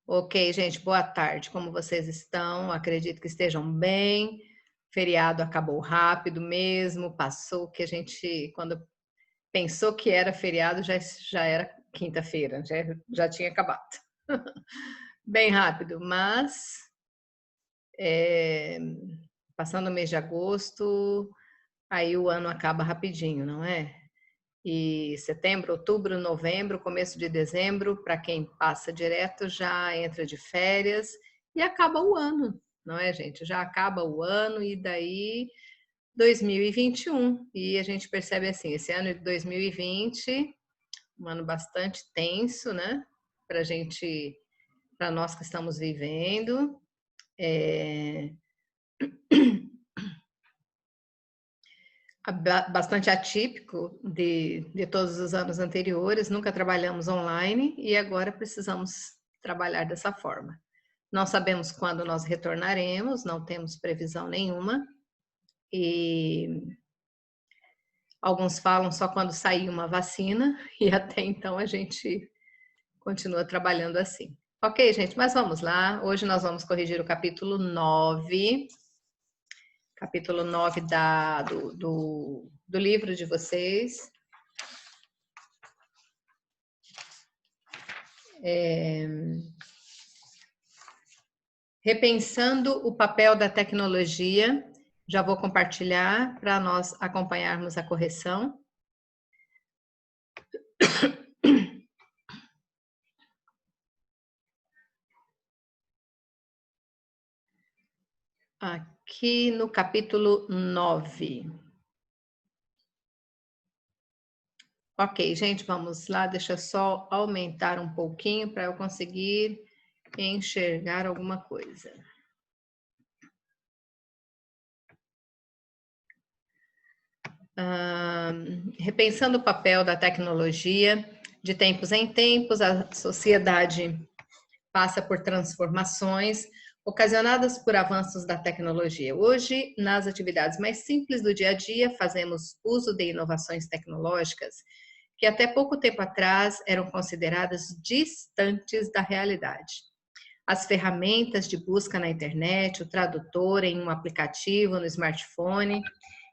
Ok, gente, boa tarde. Como vocês estão? Acredito que estejam bem. Feriado acabou rápido mesmo, passou que a gente, quando pensou que era feriado, já era quinta-feira, já tinha acabado. Bem rápido, mas é, passando o mês de agosto, aí o ano acaba rapidinho, não é? E setembro, outubro, novembro, começo de dezembro, para quem passa direto, já entra de férias e acaba o ano, não é, gente? Já acaba o ano e daí 2021. E a gente percebe assim, esse ano de 2020, um ano bastante tenso, né? Para gente, para nós que estamos vivendo. Bastante atípico de todos os anos anteriores, nunca trabalhamos online e agora precisamos trabalhar dessa forma. Não sabemos quando nós retornaremos, não temos previsão nenhuma e alguns falam só quando sair uma vacina e até então a gente continua trabalhando assim. Ok, gente, mas vamos lá. Hoje nós vamos corrigir o capítulo 9 do livro de vocês. Repensando o papel da tecnologia, já vou compartilhar para nós acompanharmos a correção. Aqui no capítulo 9. Ok, gente, vamos lá. Deixa eu só aumentar um pouquinho para eu conseguir enxergar alguma coisa. Repensando o papel da tecnologia, de tempos em tempos, a sociedade passa por transformações ocasionadas por avanços da tecnologia. Hoje, nas atividades mais simples do dia a dia, fazemos uso de inovações tecnológicas que até pouco tempo atrás eram consideradas distantes da realidade. As ferramentas de busca na internet, o tradutor em um aplicativo no smartphone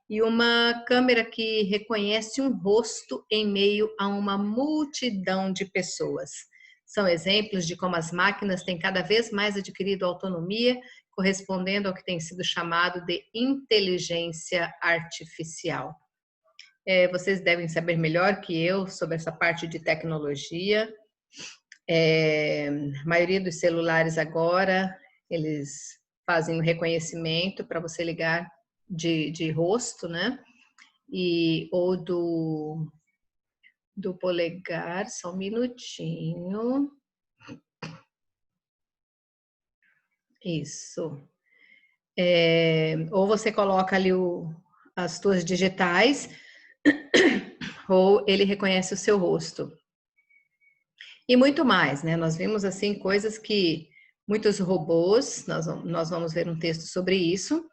e uma câmera que reconhece um rosto em meio a uma multidão de pessoas. São exemplos de como as máquinas têm cada vez mais adquirido autonomia, correspondendo ao que tem sido chamado de inteligência artificial. Vocês devem saber melhor que eu sobre essa parte de tecnologia. A maioria dos celulares agora, eles fazem o reconhecimento para você ligar de rosto, né? Ou do polegar, só um minutinho. Isso. Ou você coloca ali as tuas digitais, ou ele reconhece o seu rosto. E muito mais, né? Nós vimos assim coisas que muitos robôs, nós vamos ver um texto sobre isso,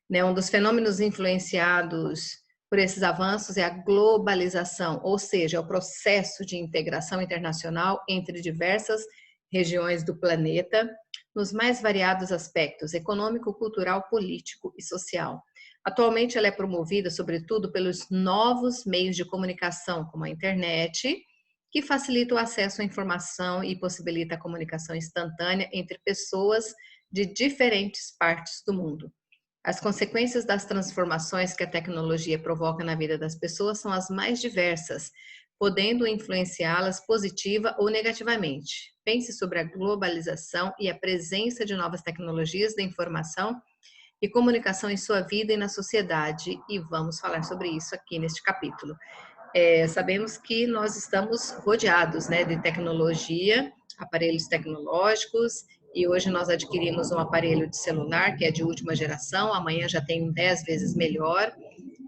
né? Um dos fenômenos influenciados por esses avanços é a globalização, ou seja, o processo de integração internacional entre diversas regiões do planeta, nos mais variados aspectos econômico, cultural, político e social. Atualmente ela é promovida, sobretudo, pelos novos meios de comunicação, como a internet, que facilita o acesso à informação e possibilita a comunicação instantânea entre pessoas de diferentes partes do mundo. As consequências das transformações que a tecnologia provoca na vida das pessoas são as mais diversas, podendo influenciá-las positiva ou negativamente. Pense sobre a globalização e a presença de novas tecnologias da informação e comunicação em sua vida e na sociedade, e vamos falar sobre isso aqui neste capítulo. Sabemos que nós estamos rodeados, né, de tecnologia, aparelhos tecnológicos, e hoje nós adquirimos um aparelho de celular que é de última geração, amanhã já tem um 10 vezes melhor.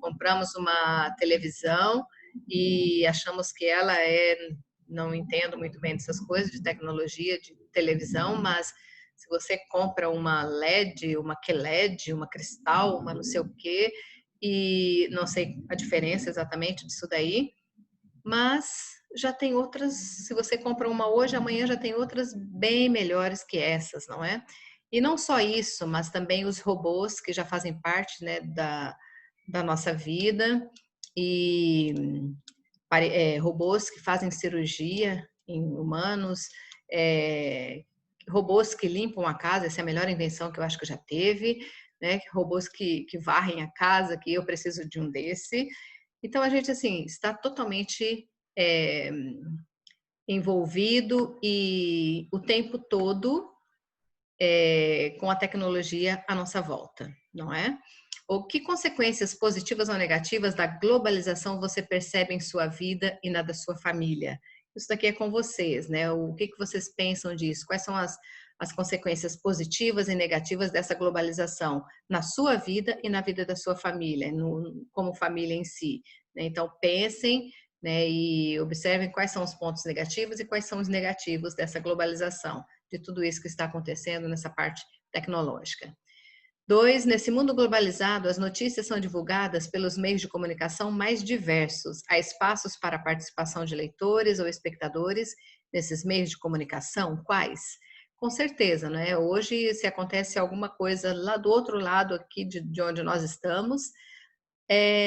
Compramos uma televisão e achamos que ela não entendo muito bem dessas coisas de tecnologia, de televisão, mas se você compra uma LED, uma QLED, uma cristal, uma não sei o quê, e não sei a diferença exatamente disso daí, mas já tem outras, se você compra uma hoje, amanhã já tem outras bem melhores que essas, não é? E não só isso, mas também os robôs que já fazem parte, né, da nossa vida e robôs que fazem cirurgia em humanos, robôs que limpam a casa, essa é a melhor invenção que eu acho que já teve, né? Robôs que varrem a casa, que eu preciso de um desse. Então a gente assim está totalmente é, envolvido e o tempo todo com a tecnologia à nossa volta, não é? Ou que consequências positivas ou negativas da globalização você percebe em sua vida e na da sua família? Isso daqui é com vocês, né? O que vocês pensam disso? Quais são as consequências positivas e negativas dessa globalização na sua vida e na vida da sua família, como família em si, né? Então, pensem, né, e observem quais são os pontos negativos e quais são os negativos dessa globalização, de tudo isso que está acontecendo nessa parte tecnológica. 2, nesse mundo globalizado, as notícias são divulgadas pelos meios de comunicação mais diversos. Há espaços para a participação de leitores ou espectadores nesses meios de comunicação? Quais? Com certeza, né? Hoje, se acontece alguma coisa lá do outro lado aqui de onde nós estamos,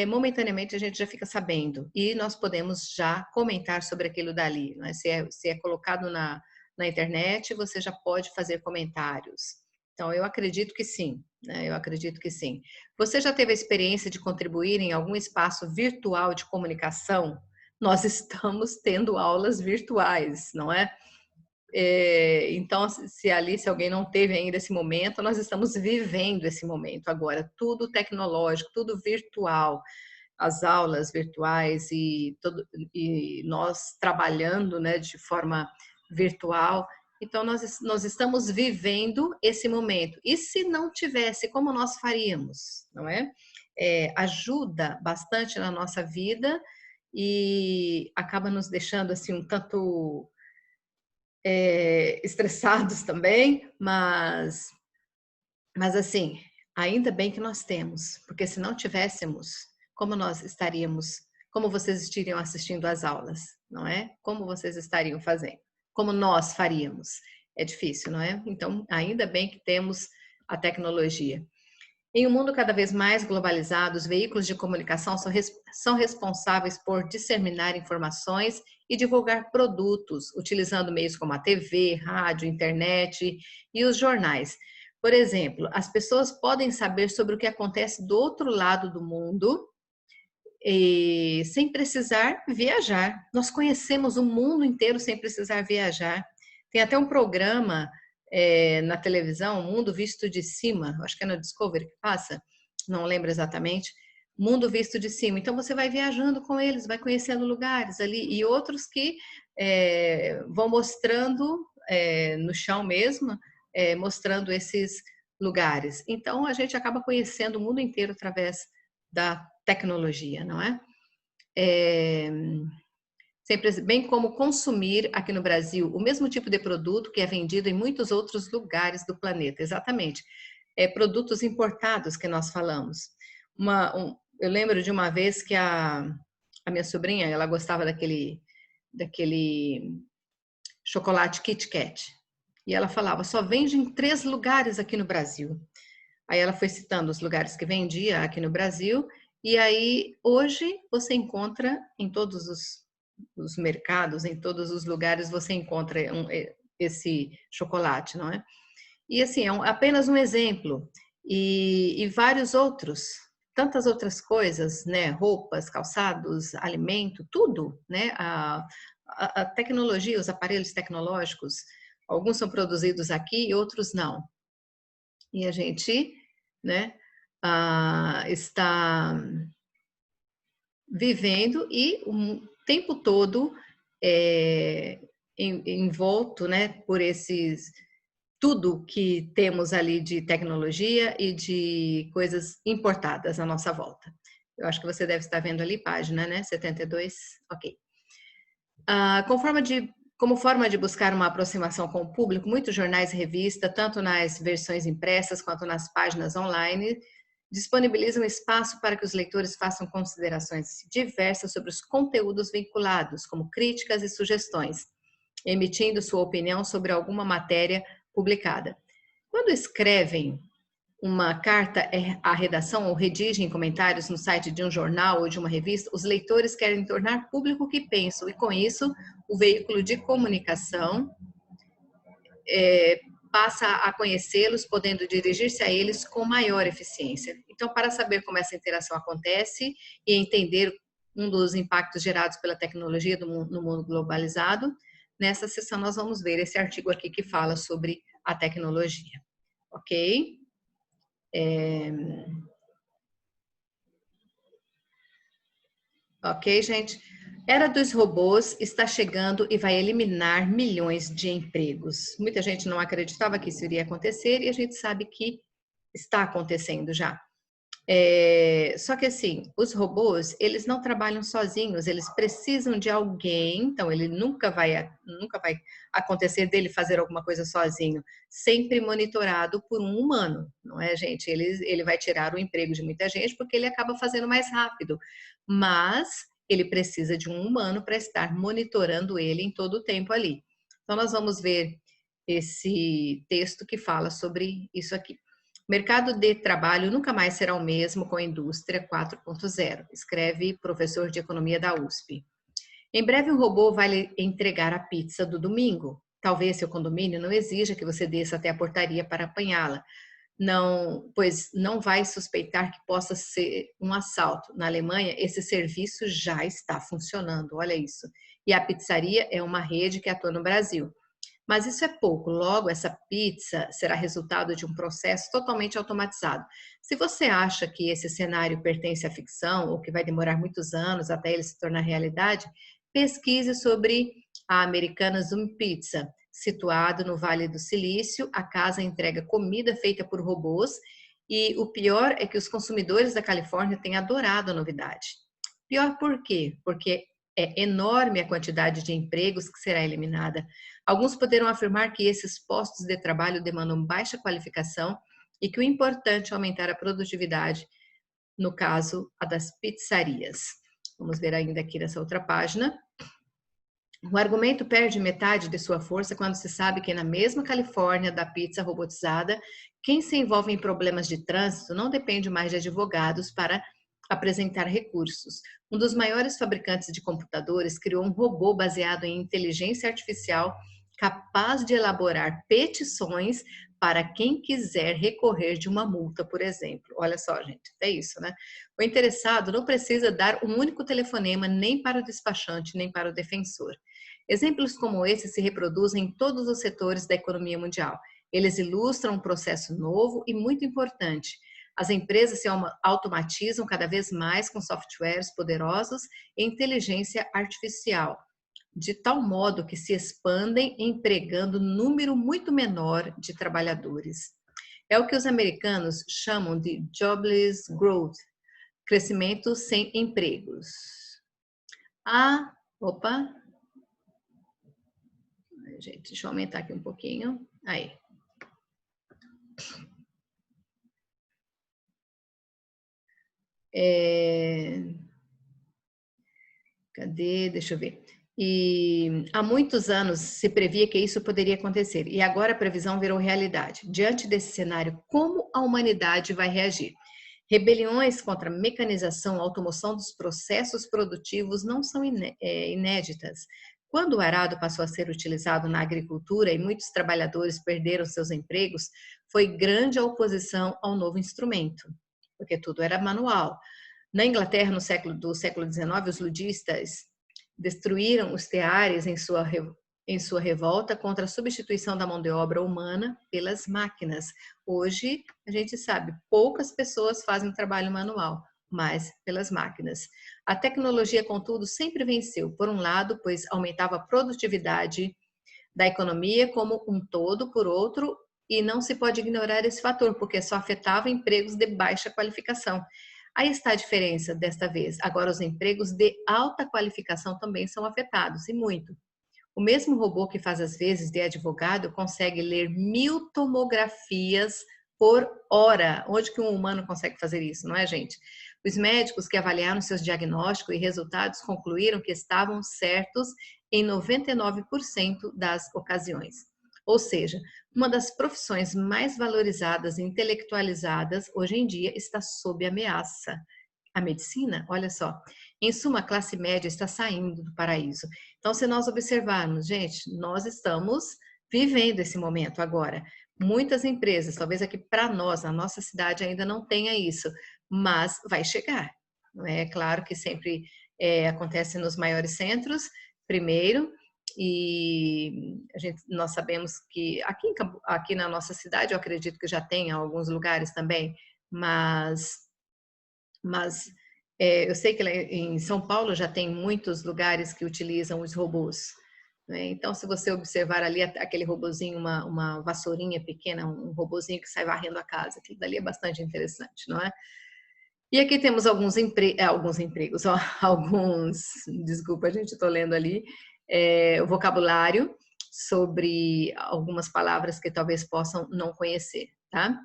momentaneamente a gente já fica sabendo e nós podemos já comentar sobre aquilo dali, né? Se é colocado na internet, você já pode fazer comentários. Então, eu acredito que sim, né? Eu acredito que sim. Você já teve a experiência de contribuir em algum espaço virtual de comunicação? Nós estamos tendo aulas virtuais, não é? Então, se alguém não teve ainda esse momento, nós estamos vivendo esse momento agora, tudo tecnológico, tudo virtual, as aulas virtuais e nós trabalhando, né, de forma virtual. Então, nós estamos vivendo esse momento. E se não tivesse, como nós faríamos, não é? Ajuda bastante na nossa vida e acaba nos deixando assim um tanto estressados também, mas assim, ainda bem que nós temos, porque se não tivéssemos, como nós estaríamos, como vocês estariam assistindo às aulas, não é? Como vocês estariam fazendo? Como nós faríamos? É difícil, não é? Então, ainda bem que temos a tecnologia. Em um mundo cada vez mais globalizado, os veículos de comunicação são responsáveis por disseminar informações e divulgar produtos, utilizando meios como a TV, rádio, internet e os jornais. Por exemplo, as pessoas podem saber sobre o que acontece do outro lado do mundo sem precisar viajar. Nós conhecemos o mundo inteiro sem precisar viajar. Tem até um programa na televisão, Mundo Visto de Cima, acho que é no Discovery que passa, não lembro exatamente, Mundo Visto de Cima. Então você vai viajando com eles, vai conhecendo lugares ali e outros que vão mostrando no chão mesmo, mostrando esses lugares. Então a gente acaba conhecendo o mundo inteiro através da tecnologia, não é? Sempre, bem como consumir aqui no Brasil o mesmo tipo de produto que é vendido em muitos outros lugares do planeta. Exatamente. Produtos importados que nós falamos. Eu lembro de uma vez que a minha sobrinha, ela gostava daquele chocolate Kit Kat. E ela falava, só vende em 3 lugares aqui no Brasil. Aí ela foi citando os lugares que vendia aqui no Brasil. E aí, hoje, você encontra em todos os mercados, em todos os lugares, você encontra esse chocolate, não é? E assim, apenas um exemplo. E vários outros, tantas outras coisas, né? Roupas, calçados, alimento, tudo, né? A tecnologia, os aparelhos tecnológicos, alguns são produzidos aqui e outros não. E a gente, né, está vivendo e o tempo todo envolto, né, por tudo que temos ali de tecnologia e de coisas importadas à nossa volta. Eu acho que você deve estar vendo ali, página, né, 72, ok. Como forma de buscar uma aproximação com o público, muitos jornais e revistas, tanto nas versões impressas quanto nas páginas online, disponibiliza um espaço para que os leitores façam considerações diversas sobre os conteúdos vinculados, como críticas e sugestões, emitindo sua opinião sobre alguma matéria publicada. Quando escrevem uma carta à redação ou redigem comentários no site de um jornal ou de uma revista, os leitores querem tornar público o que pensam e, com isso, o veículo de comunicação passa a conhecê-los, podendo dirigir-se a eles com maior eficiência. Então, para saber como essa interação acontece e entender um dos impactos gerados pela tecnologia no mundo globalizado, nessa sessão nós vamos ver esse artigo aqui que fala sobre a tecnologia. Ok? Ok, gente? Era dos robôs está chegando e vai eliminar milhões de empregos. Muita gente não acreditava que isso iria acontecer e a gente sabe que está acontecendo já. Só que assim, os robôs, eles não trabalham sozinhos, eles precisam de alguém, então ele nunca vai acontecer dele fazer alguma coisa sozinho, sempre monitorado por um humano, não é, gente? Ele vai tirar o emprego de muita gente porque ele acaba fazendo mais rápido, mas ele precisa de um humano para estar monitorando ele em todo o tempo ali. Então nós vamos ver esse texto que fala sobre isso aqui. O mercado de trabalho nunca mais será o mesmo com a indústria 4.0, escreve professor de economia da USP. Em breve, um robô vai lhe entregar a pizza do domingo. Talvez seu condomínio não exija que você desça até a portaria para apanhá-la, pois não vai suspeitar que possa ser um assalto. Na Alemanha, esse serviço já está funcionando, olha isso. E a pizzaria é uma rede que atua no Brasil. Mas isso é pouco, logo essa pizza será resultado de um processo totalmente automatizado. Se você acha que esse cenário pertence à ficção ou que vai demorar muitos anos até ele se tornar realidade, pesquise sobre a americana Zoom Pizza. Situado no Vale do Silício, a casa entrega comida feita por robôs e o pior é que os consumidores da Califórnia têm adorado a novidade. Pior por quê? Porque é enorme a quantidade de empregos que será eliminada. Alguns poderão afirmar que esses postos de trabalho demandam baixa qualificação e que o importante é aumentar a produtividade, no caso, a das pizzarias. Vamos ver ainda aqui nessa outra página. O argumento perde metade de sua força quando se sabe que na mesma Califórnia da pizza robotizada, quem se envolve em problemas de trânsito não depende mais de advogados para apresentar recursos. Um dos maiores fabricantes de computadores criou um robô baseado em inteligência artificial capaz de elaborar petições para quem quiser recorrer de uma multa, por exemplo. Olha só, gente, é isso, né? O interessado não precisa dar um único telefonema nem para o despachante, nem para o defensor. Exemplos como esse se reproduzem em todos os setores da economia mundial. Eles ilustram um processo novo e muito importante. As empresas se automatizam cada vez mais com softwares poderosos e inteligência artificial, de tal modo que se expandem empregando número muito menor de trabalhadores. É o que os americanos chamam de jobless growth, crescimento sem empregos. Opa! Gente, deixa eu aumentar aqui um pouquinho. Aí. Cadê? Deixa eu ver. E há muitos anos se previa que isso poderia acontecer, e agora a previsão virou realidade. Diante desse cenário, como a humanidade vai reagir? Rebeliões contra a mecanização, a automoção dos processos produtivos não são inéditas. Quando o arado passou a ser utilizado na agricultura e muitos trabalhadores perderam seus empregos, foi grande a oposição ao novo instrumento, porque tudo era manual. Na Inglaterra, no século XIX, os ludistas destruíram os teares em sua revolta contra a substituição da mão de obra humana pelas máquinas. Hoje, a gente sabe, poucas pessoas fazem trabalho manual, mas pelas máquinas. A tecnologia, contudo, sempre venceu, por um lado, pois aumentava a produtividade da economia como um todo, por outro, e não se pode ignorar esse fator, porque só afetava empregos de baixa qualificação. Aí está a diferença desta vez. Agora, os empregos de alta qualificação também são afetados, e muito. O mesmo robô que faz as vezes de advogado consegue ler 1000 tomografias por hora. Onde que um humano consegue fazer isso, não é, gente? Os médicos que avaliaram seus diagnósticos e resultados concluíram que estavam certos em 99% das ocasiões. Ou seja, uma das profissões mais valorizadas e intelectualizadas hoje em dia está sob ameaça. A medicina, olha só, em suma, a classe média está saindo do paraíso. Então, se nós observarmos, gente, nós estamos vivendo esse momento agora. Muitas empresas, talvez aqui para nós, na nossa cidade, ainda não tenha isso, mas vai chegar. Não é? É claro que sempre acontece nos maiores centros, primeiro, e nós sabemos que aqui na nossa cidade, eu acredito que já tem em alguns lugares também, mas eu sei que em São Paulo já tem muitos lugares que utilizam os robôs, né? Então, se você observar ali aquele robozinho, uma vassourinha pequena, um robozinho que sai varrendo a casa, aquilo dali é bastante interessante, não é? E aqui temos alguns empregos, ó, desculpa, gente, estou lendo ali, o vocabulário sobre algumas palavras que talvez possam não conhecer, tá?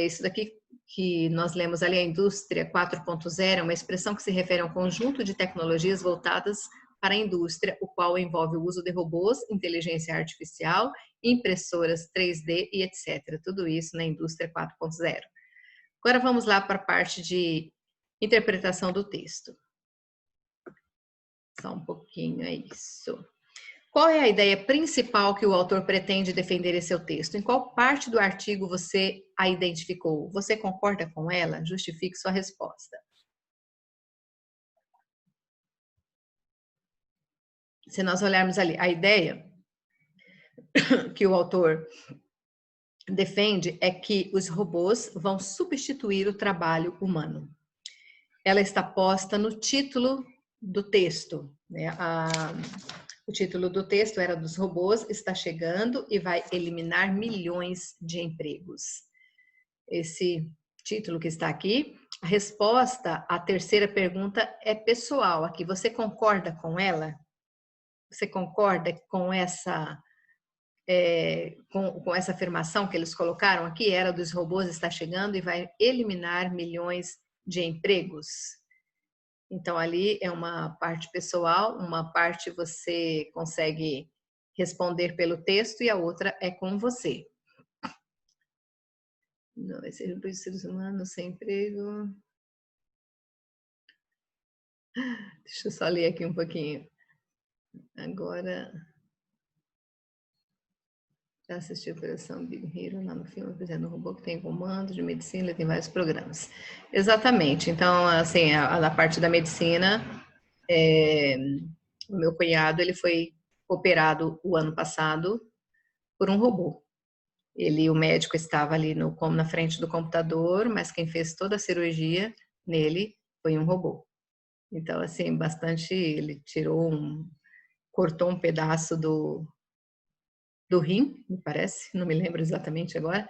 Isso daqui que nós lemos ali, a indústria 4.0, é uma expressão que se refere a um conjunto de tecnologias voltadas para a indústria, o qual envolve o uso de robôs, inteligência artificial, impressoras 3D e etc. Tudo isso na indústria 4.0. Agora vamos lá para a parte de interpretação do texto. Só um pouquinho, é isso. Qual é a ideia principal que o autor pretende defender em seu texto? Em qual parte do artigo você a identificou? Você concorda com ela? Justifique sua resposta. Se nós olharmos ali, a ideia que o autor defende é que os robôs vão substituir o trabalho humano. Ela está posta no título do texto, né? O título do texto era "Dos robôs está chegando e vai eliminar milhões de empregos". Esse título que está aqui. A resposta à terceira pergunta é pessoal aqui. Você concorda com ela? Você concorda com essa com essa afirmação que eles colocaram aqui? Era dos robôs está chegando e vai eliminar milhões de empregos. Então, ali é uma parte pessoal, uma parte você consegue responder pelo texto e a outra é com você. Não, vai ser para os seres humanos sem emprego. Deixa eu só ler aqui um pouquinho. Agora, já assisti a Operação Big Hero lá no filme, fazendo um robô que tem comando de medicina, ele tem vários programas. Exatamente. Então, assim, a parte da medicina, o meu cunhado, ele foi operado o ano passado por um robô. O médico estava ali na frente do computador, mas quem fez toda a cirurgia nele foi um robô. Então, assim, ele cortou um pedaço do rim, me parece, não me lembro exatamente agora.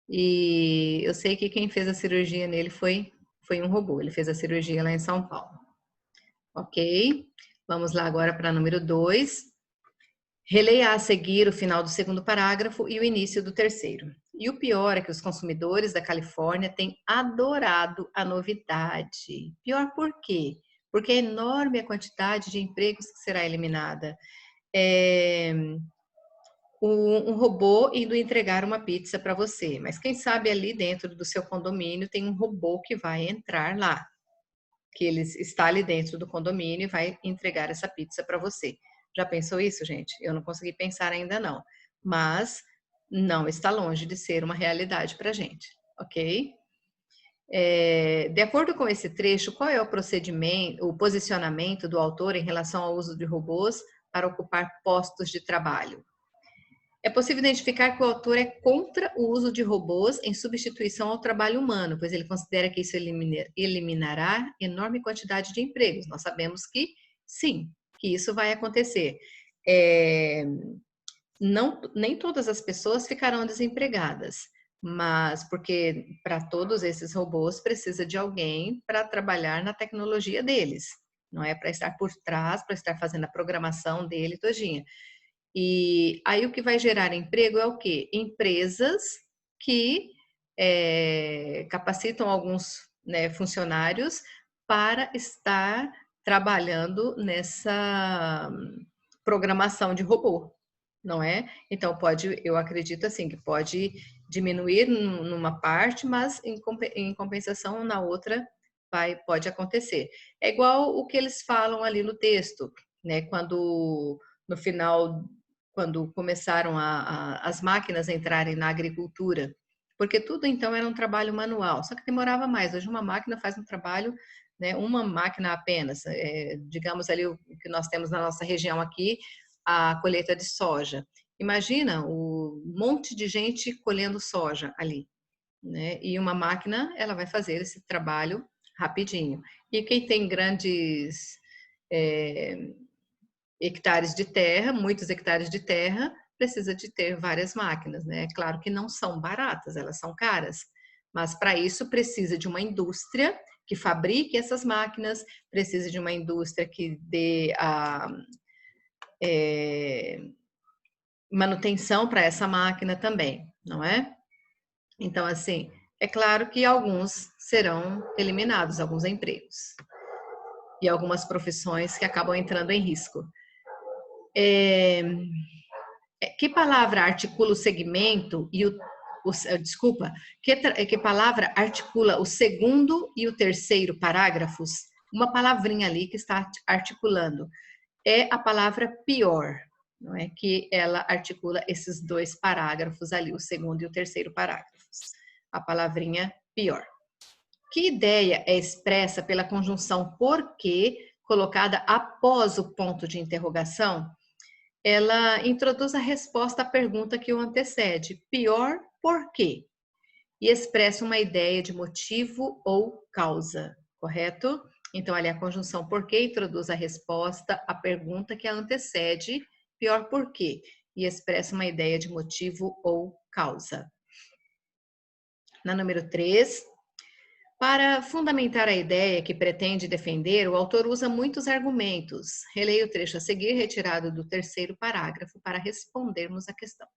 E eu sei que quem fez a cirurgia nele foi um robô. Ele fez a cirurgia lá em São Paulo. Ok? Vamos lá agora para número 2. Releia a seguir o final do segundo parágrafo e o início do terceiro. E o pior é que os consumidores da Califórnia têm adorado a novidade. Pior por quê? Porque é enorme a quantidade de empregos que será eliminada. Um robô indo entregar uma pizza para você, mas quem sabe ali dentro do seu condomínio tem um robô que vai entrar lá, que ele está ali dentro do condomínio e vai entregar essa pizza para você. Já pensou isso, gente? Eu não consegui pensar ainda não, mas não está longe de ser uma realidade para a gente, ok? De acordo com esse trecho, qual é o posicionamento do autor em relação ao uso de robôs para ocupar postos de trabalho? É possível identificar que o autor é contra o uso de robôs em substituição ao trabalho humano, pois ele considera que isso eliminará enorme quantidade de empregos. Nós sabemos que sim, que isso vai acontecer. Nem todas as pessoas ficarão desempregadas, mas porque para todos esses robôs precisa de alguém para trabalhar na tecnologia deles, não é para estar por trás, para estar fazendo a programação dele todinha. E aí o que vai gerar emprego é o quê? Empresas que capacitam alguns, né, funcionários para estar trabalhando nessa programação de robô, não é? Então pode, eu acredito assim, que pode diminuir numa parte, mas em compensação na outra pode acontecer. É igual o que eles falam ali no texto, né? Quando no final, quando começaram as máquinas a entrarem na agricultura, porque tudo então era um trabalho manual, só que demorava mais. Hoje uma máquina faz um trabalho, né, uma máquina apenas, digamos ali o que nós temos na nossa região aqui, a colheita de soja. Imagina o monte de gente colhendo soja ali, né? E uma máquina, ela vai fazer esse trabalho rapidinho. E quem tem grandes hectares de terra, muitos hectares de terra, precisa de ter várias máquinas, né? É claro que não são baratas, elas são caras, mas para isso precisa de uma indústria que fabrique essas máquinas, precisa de uma indústria que dê a manutenção para essa máquina também, não é? Então, assim, é claro que alguns serão eliminados, alguns empregos e algumas profissões que acabam entrando em risco. Que palavra articula o segmento e desculpa, que palavra articula o segundo e o terceiro parágrafos? Uma palavrinha ali que está articulando é a palavra pior, não é? Que ela articula esses dois parágrafos ali, o segundo e o terceiro parágrafos. A palavrinha pior. Que ideia é expressa pela conjunção porque, colocada após o ponto de interrogação? Ela introduz a resposta à pergunta que o antecede. Pior por quê? E expressa uma ideia de motivo ou causa, correto? Então, ali a conjunção por quê introduz a resposta à pergunta que a antecede, pior por quê? E expressa uma ideia de motivo ou causa. Na número 3, para fundamentar a ideia que pretende defender, o autor usa muitos argumentos. Releia o trecho a seguir, retirado do terceiro parágrafo, para respondermos à questão.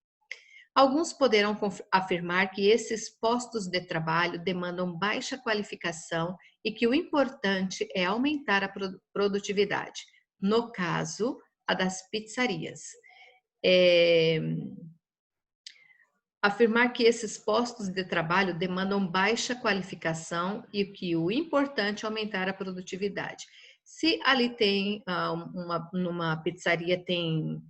Alguns poderão afirmar que esses postos de trabalho demandam baixa qualificação e que o importante é aumentar a produtividade. No caso, a das pizzarias. Afirmar que esses postos de trabalho demandam baixa qualificação e que o importante é aumentar a produtividade. Se ali tem, numa pizzaria tem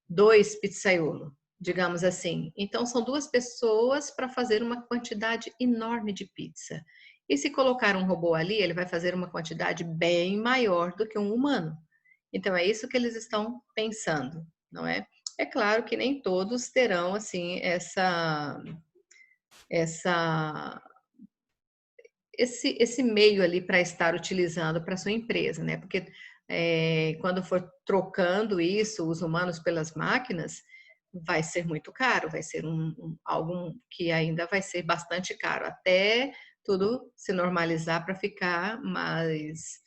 2 pizzaiolo, digamos assim, então são 2 pessoas para fazer uma quantidade enorme de pizza. E se colocar um robô ali, ele vai fazer uma quantidade bem maior do que um humano. Então é isso que eles estão pensando, não é? É claro que nem todos terão assim esse meio ali para estar utilizando para sua empresa, né? Porque quando for trocando isso, os humanos pelas máquinas, vai ser muito caro, vai ser algo que ainda vai ser bastante caro, até tudo se normalizar para ficar mais,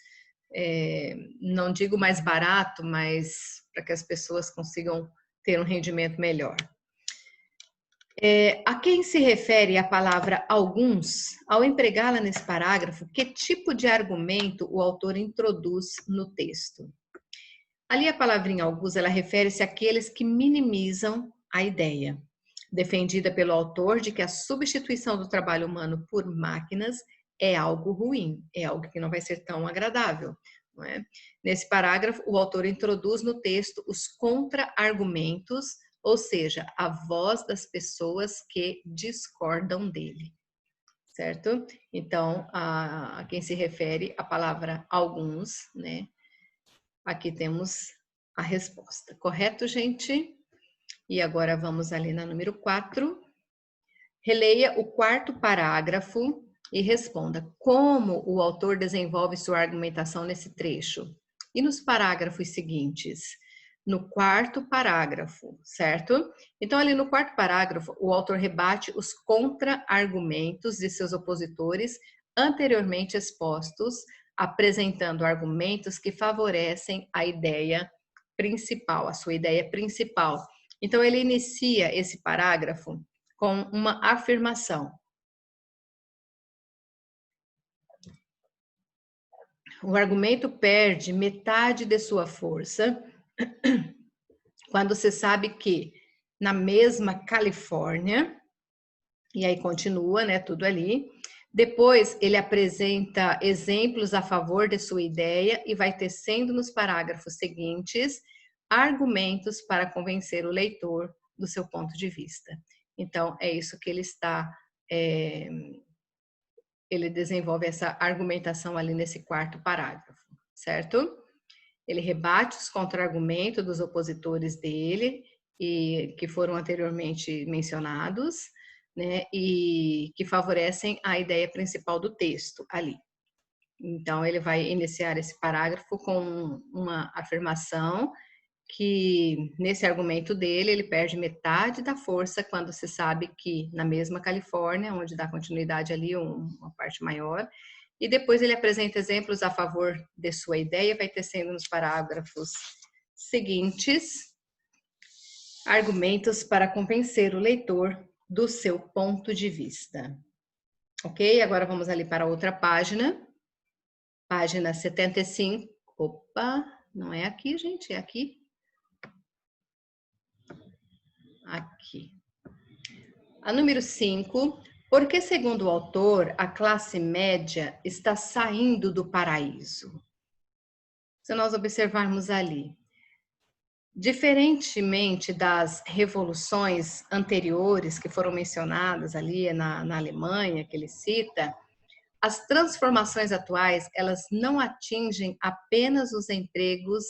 não digo mais barato, mas para que as pessoas consigam ter um rendimento melhor. A quem se refere a palavra alguns, ao empregá-la nesse parágrafo, que tipo de argumento o autor introduz no texto? Ali a palavrinha alguns, ela refere-se àqueles que minimizam a ideia, defendida pelo autor de que a substituição do trabalho humano por máquinas é algo ruim, é algo que não vai ser tão agradável. Não é? Nesse parágrafo, o autor introduz no texto os contra-argumentos, ou seja, a voz das pessoas que discordam dele, certo? Então, a quem se refere a palavra alguns, né? Aqui temos a resposta, correto, gente? E agora vamos ali na número 4. Releia o quarto parágrafo e responda como o autor desenvolve sua argumentação nesse trecho. E nos parágrafos seguintes? No quarto parágrafo, certo? Então, ali no quarto parágrafo, o autor rebate os contra-argumentos de seus opositores anteriormente expostos, apresentando argumentos que favorecem a ideia principal, a sua ideia principal. Então, ele inicia esse parágrafo com uma afirmação. O argumento perde metade de sua força quando você sabe que na mesma Califórnia, e aí continua, né, tudo ali. Depois ele apresenta exemplos a favor de sua ideia e vai tecendo nos parágrafos seguintes argumentos para convencer o leitor do seu ponto de vista. Então é isso que ele está, ele desenvolve essa argumentação ali nesse quarto parágrafo, certo? Ele rebate os contra-argumentos dos opositores dele, e que foram anteriormente mencionados, né, e que favorecem a ideia principal do texto ali. Então, ele vai iniciar esse parágrafo com uma afirmação que, nesse argumento dele, ele perde metade da força quando se sabe que, na mesma Califórnia, onde dá continuidade ali, uma parte maior, e depois ele apresenta exemplos a favor de sua ideia, vai tecendo nos parágrafos seguintes argumentos para convencer o leitor do seu ponto de vista. Ok? Agora vamos ali para outra página. Página 75. Opa, não é aqui, gente, é aqui. Aqui. A número 5. Porque, segundo o autor, a classe média está saindo do paraíso. Se nós observarmos ali, diferentemente das revoluções anteriores que foram mencionadas ali na Alemanha, que ele cita, as transformações atuais, elas não atingem apenas os empregos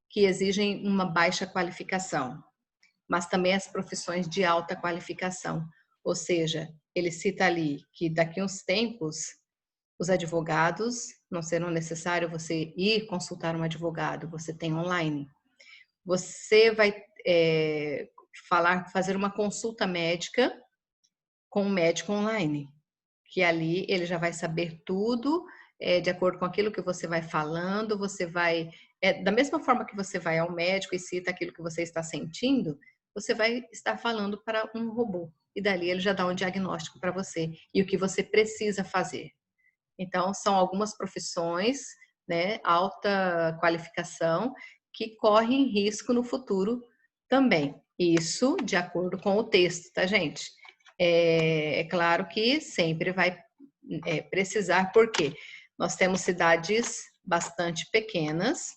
que exigem uma baixa qualificação, mas também as profissões de alta qualificação. Ou seja, ele cita ali que daqui a uns tempos, os advogados, não será necessário você ir consultar um advogado, você tem online. Você vai fazer uma consulta médica com um médico online, que ali ele já vai saber tudo, de acordo com aquilo que você vai falando, você vai, da mesma forma que você vai ao médico e cita aquilo que você está sentindo, você vai estar falando para um robô, e dali ele já dá um diagnóstico para você, e o que você precisa fazer. Então, são algumas profissões, né, alta qualificação, que correm risco no futuro também. Isso de acordo com o texto, tá, gente? É claro que sempre vai precisar, porque nós temos cidades bastante pequenas,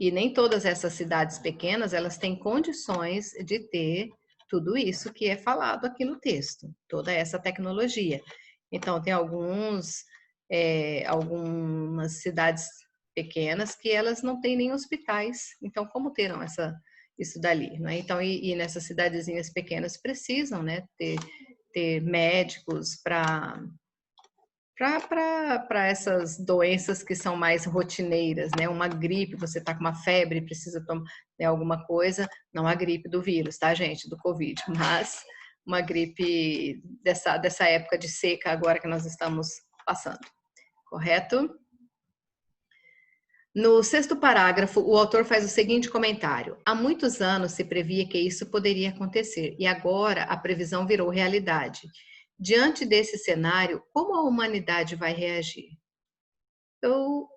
e nem todas essas cidades pequenas, elas têm condições de ter tudo isso que é falado aqui no texto, toda essa tecnologia. Então, tem algumas cidades pequenas que elas não têm nem hospitais. Então, como terão isso dali, né? Então, e nessas cidadezinhas pequenas precisam, né, ter médicos para essas doenças que são mais rotineiras, né? Uma gripe, você está com uma febre, precisa tomar, né, alguma coisa, não a gripe do vírus, tá, gente, do Covid, mas uma gripe dessa época de seca agora que nós estamos passando, correto? No sexto parágrafo, o autor faz o seguinte comentário: há muitos anos se previa que isso poderia acontecer, e agora a previsão virou realidade. Diante desse cenário, como a humanidade vai reagir? Eu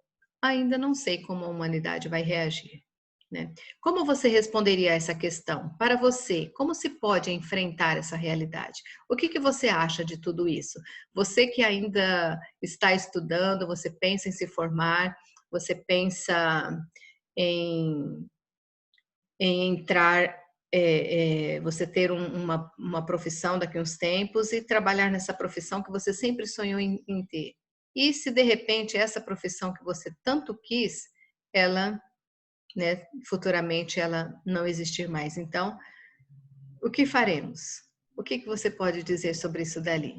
ainda não sei como a humanidade vai reagir, né? Como você responderia a essa questão? Para você, como se pode enfrentar essa realidade? O que você acha de tudo isso? Você que ainda está estudando, você pensa em se formar, você pensa em entrar, você ter uma profissão daqui a uns tempos e trabalhar nessa profissão que você sempre sonhou em ter. E se de repente essa profissão que você tanto quis, ela, né, futuramente ela não existir mais. Então, o que faremos? O que você pode dizer sobre isso dali?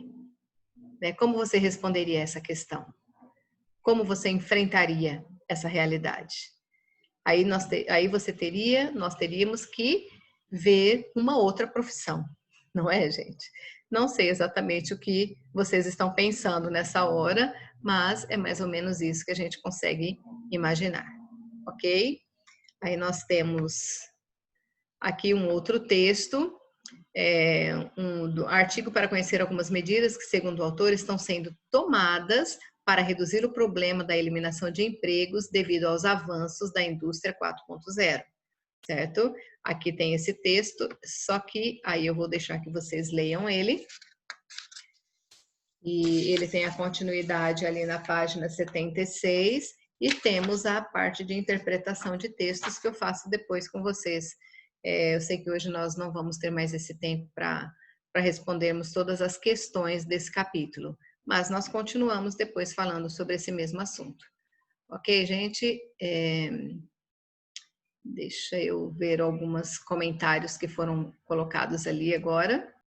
Né? Como você responderia essa questão? Como você enfrentaria essa realidade? Aí nós teríamos que ver uma outra profissão, não é, gente? Não sei exatamente o que vocês estão pensando nessa hora, mas é mais ou menos isso que a gente consegue imaginar, ok? Aí nós temos aqui um outro texto, artigo para conhecer algumas medidas que, segundo o autor, estão sendo tomadas para reduzir o problema da eliminação de empregos devido aos avanços da indústria 4.0, certo? Aqui tem esse texto, só que aí eu vou deixar que vocês leiam ele. E ele tem a continuidade ali na página 76 e temos a parte de interpretação de textos que eu faço depois com vocês. Eu sei que hoje nós não vamos ter mais esse tempo para respondermos todas as questões desse capítulo, mas nós continuamos depois falando sobre esse mesmo assunto. Ok, gente? Deixa eu ver alguns comentários que foram colocados ali agora.